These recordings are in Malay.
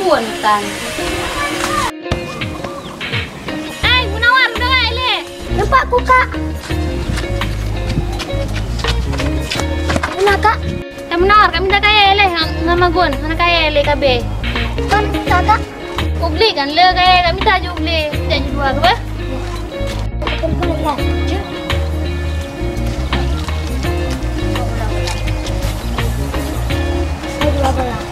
buồn tàn. Munawar udah gak Ele? Nampak aku kak. Mana kak? Munawar kami minta kaya Ele nama gun, mana kaya Ele kabe. Kan kakak. Ubli kan le kaya kami minta aja ubli. Jangan dua ke ba? Betul lah. Dua belah.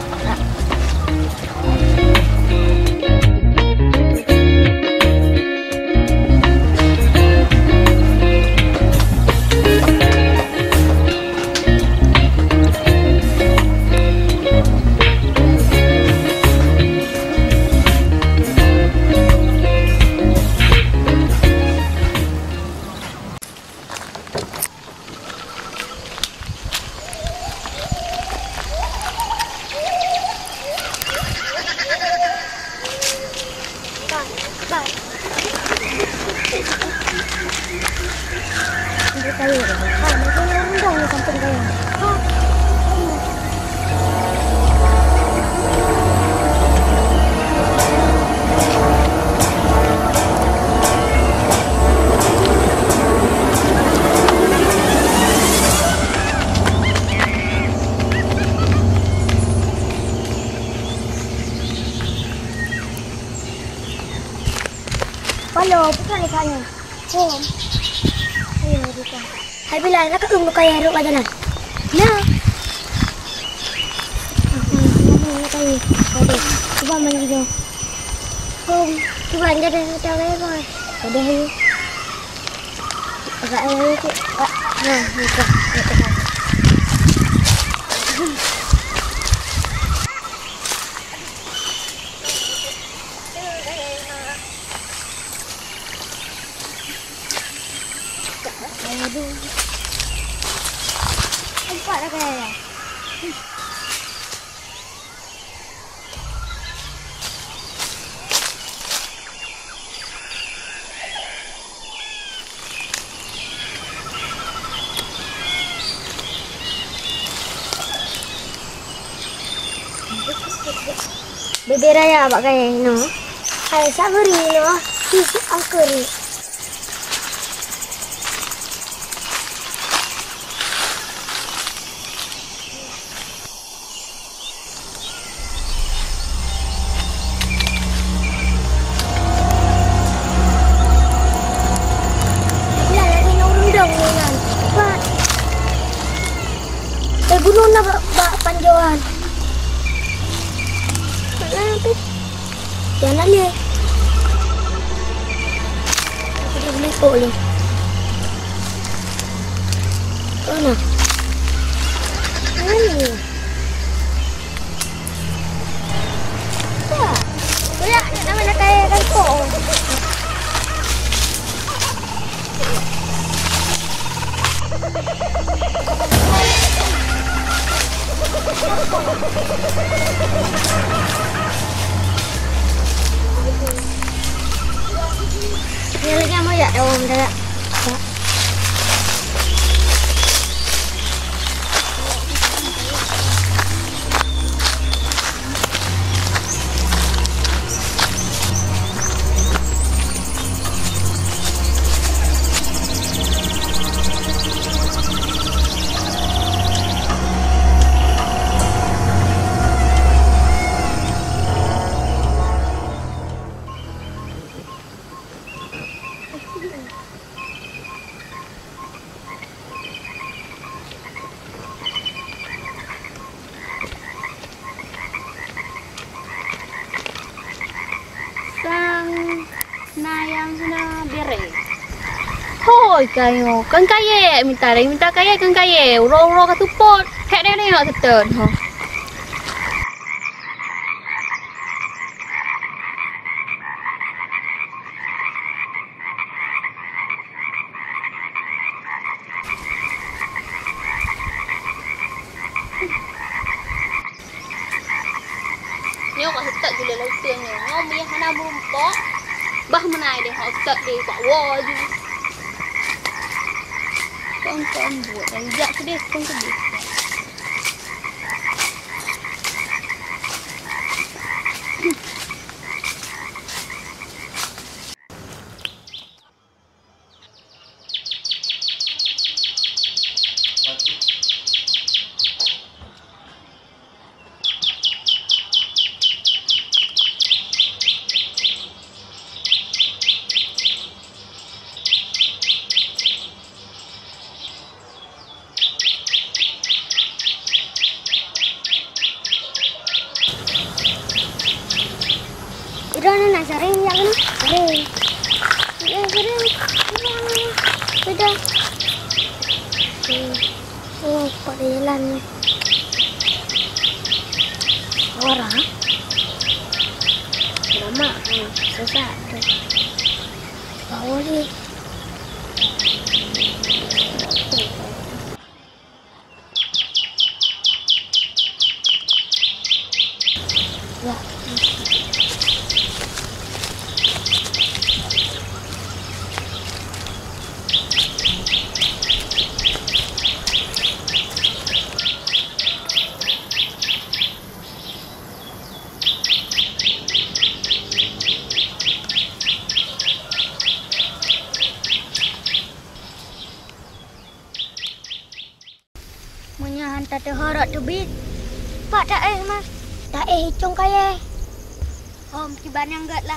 Halo, bukan ikannya. Oh. Ayo, bukan. Hai bilang nak ke kaya ruk aja lah. Nah. Kaya. Ada. Coba mandi dulu. Coba anda dah cara apa? Ada ayo. Agak ayo tu. Nah, buka. Aduh. Nampak dah kaya. Bebe raya abak kaya no. Hai sabari no. Sisi angkuri. Bunuh na panjauhan. Jangan lihat. Kita boleh boleh. Mana? Mana? Wah, boleh nama nak kaya kan kok. Ini lagi mau ya, om dah. Hoi kayo, kan kaya minta kaya kan kaya, uro katupot, hek dia nak tetun. Nếu mà thực tận thì lấy tiền nhiều ngon mi hana bùm bó ba mươi này để họ tận để quả wo chứ con buổi này dạ cái đi không có được Mana nak sering ya kan? Sering. Ya sering. Sudah. Oh, pada jalan. Orang. Lama. Susah tu. Bawa ni. Ya. Punya hantar terharap tu bit. Pak tak mas. Tak hicung kaya. Om kiban yang enggak lah.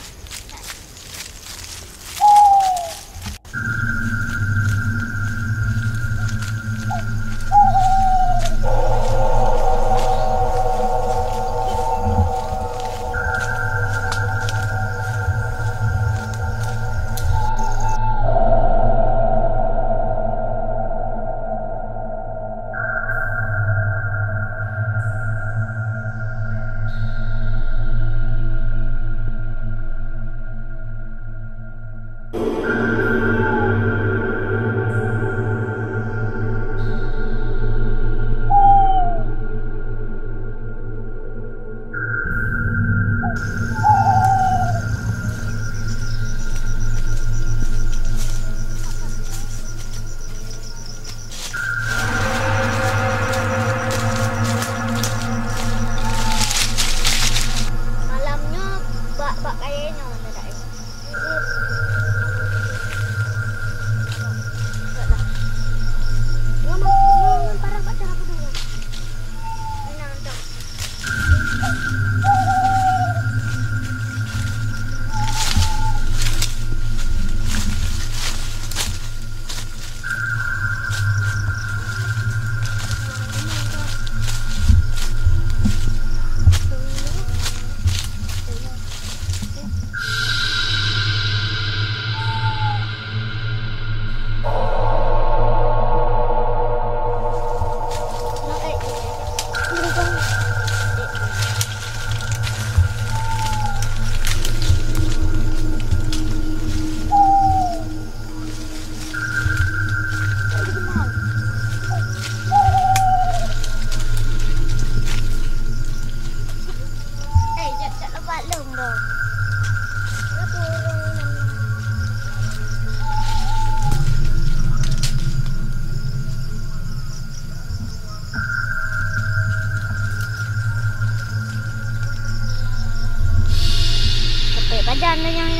Pajan dah yang.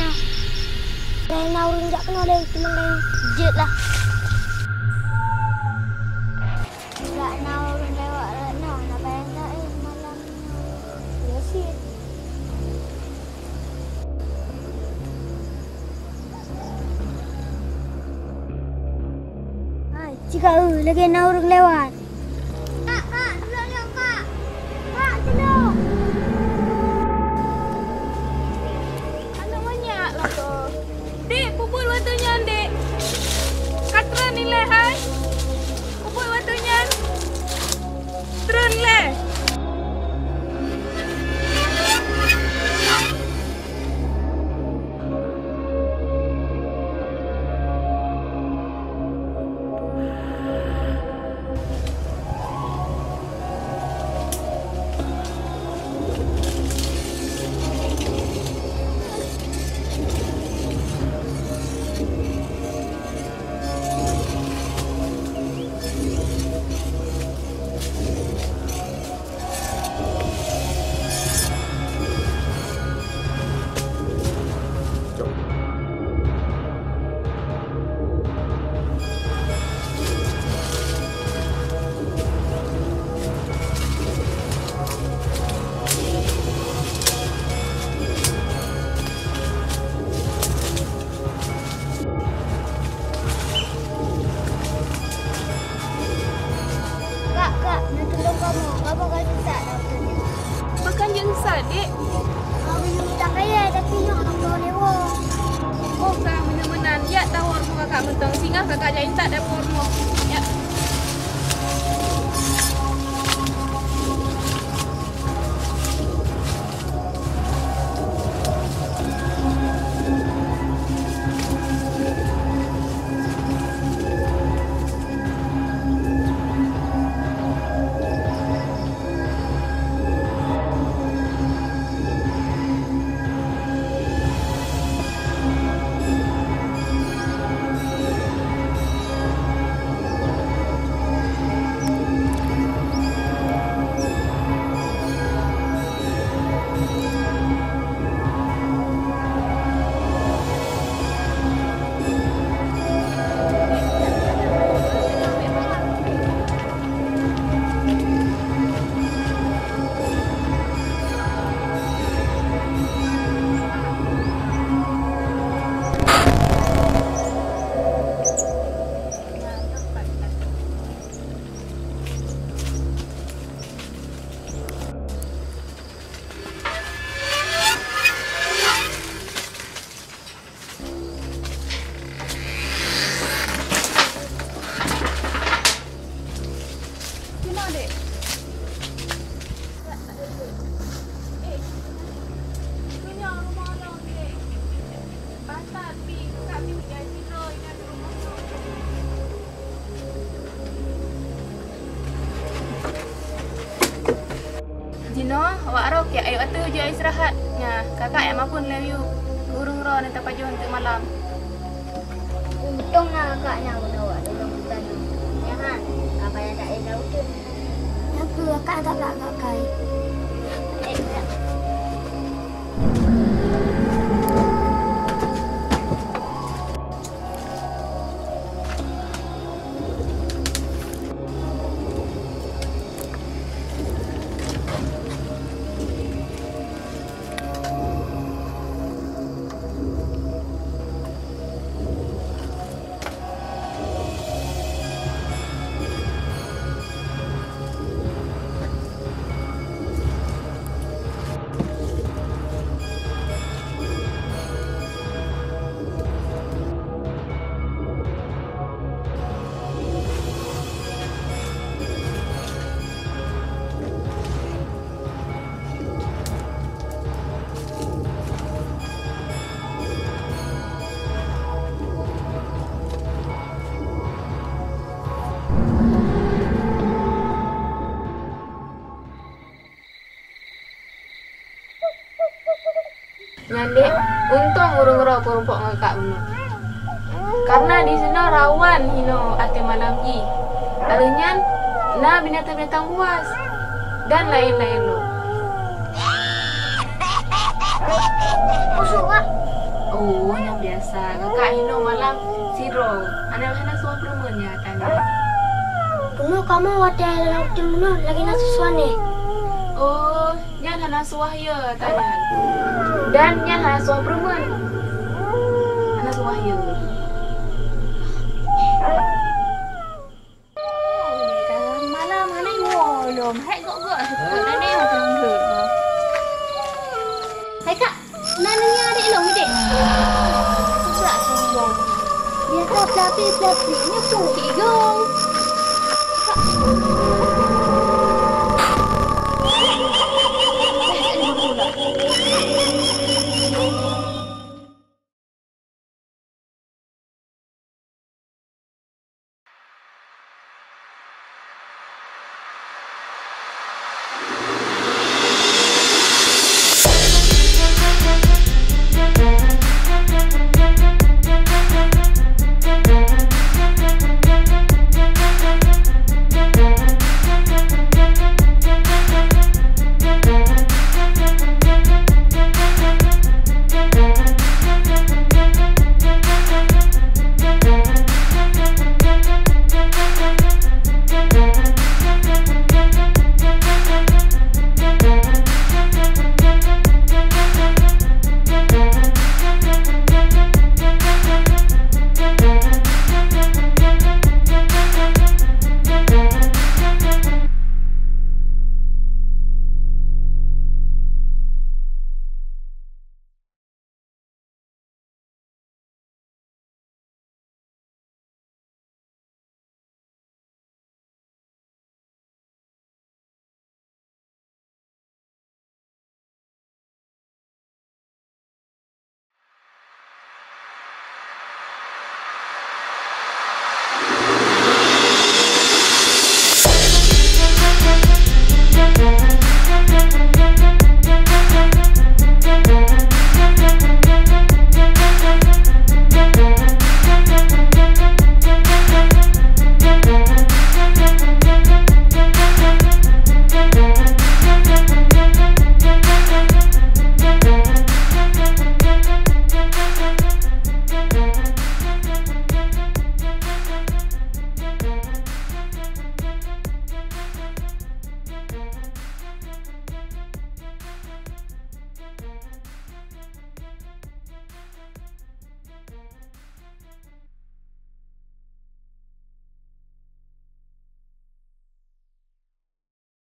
Dah naurun jak kena dah cuma dah jet lah. Tak naurun lewat nak bayang tak malam. Ya sih. Hai, jika lagi naurun lewat. Kak, tolong kak. Kak, tolong. Dek, pupul waktunya, Dek. Katran nilai, hai. Pupul waktunya. Turun, le. tinggal kakak jain tak dapur rumah. Ya. Jino, awak arok ya, ayo atuh je istirahat. Ya, kakak yang mampun leyu. Gurung ro nanti paju untuk malam. Untunglah kakaknya udah awak tolong hutan. Jangan, apa yang tak ada hutan. Apa kakak tak nak kakak? Tak. Nyandek, untung urung ro perumpok ngakak bunuh. Karena di sana rawan hino ate malam i. Alunyan, na binatang-binatang buas dan lain-lain lo. Usuk kak. Oh, yang biasa. Kakak hino malam siro. Anak-anak semua perempuannya tanya. Bunuh kamu wadah dalam tim bunuh lagi nak susuan. Oh, nyan hana suah ya tanya. Dan nyan hana suah perempuan. Hana suah ya. Malam mana belum? Hai gok-gok suka nane macam tu. Hai kak, nananya adik long ni dek. Pula sombong. Dia kau pelapis-pelapisnya pun kigong. Kak.